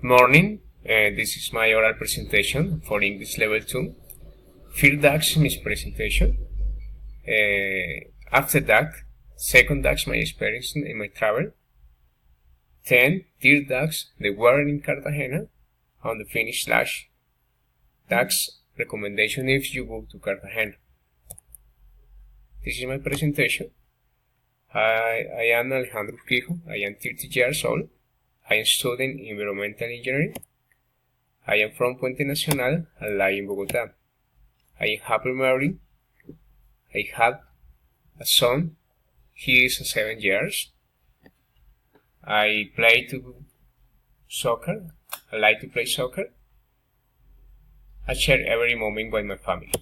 Morning, this is my oral presentation for English Level 2. First DAX, my presentation. After that, second DAX, my experience in my travel. Then, third DAX, the weather in Cartagena. On the finish slash DAX recommendation if you go to Cartagena. This is my presentation. I am Alejandro Urquijo. I am 30 years old. I am studying environmental engineering. I am from Puente Nacional and live in Bogota. I am happily married. I have a son. He is 7 years. I play soccer. I like to play soccer. I share every moment with my family.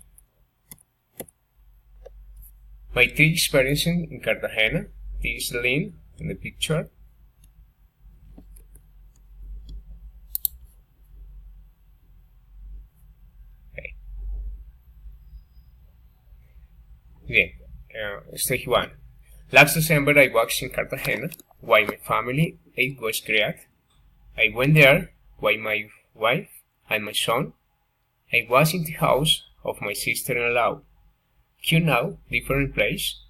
My three experiences in Cartagena. This is Lynn in the picture. Bien, stage 1. Last December I was in Cartagena while my family it was great. I went there with my wife and my son. I was in the house of my sister-in-law. You know, different place,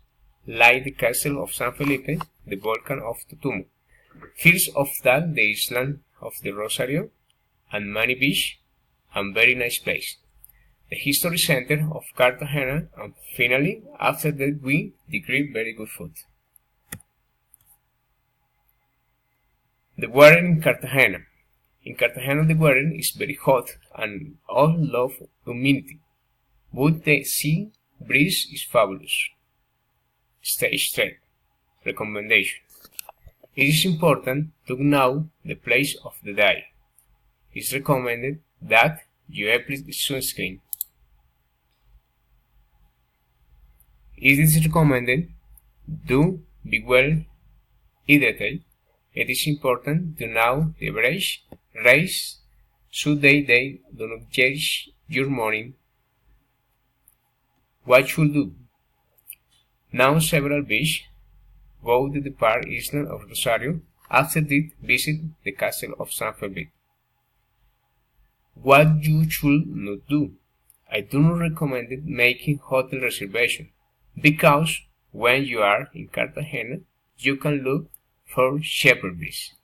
like the castle of San Felipe, the volcano of Tutumo. First of that, the island of the Rosario, and many beach, and very nice place. The history center of Cartagena, and finally, after that we degree very good food. The weather in Cartagena. In Cartagena the weather is very hot and all love humidity, but the sea breeze is fabulous. Stage 3. Recommendation. It is important to know the place of the day. It is recommended that you apply sunscreen. It is recommended to be well hydrated. It is important to know the average race so they do not judge your morning. What should do? Now several beaches. Go to the park island of Rosario. After that, visit the castle of San Felipe. What you should not do? I do not recommend making hotel reservation because when you are in Cartagena, you can look for shepherd bees.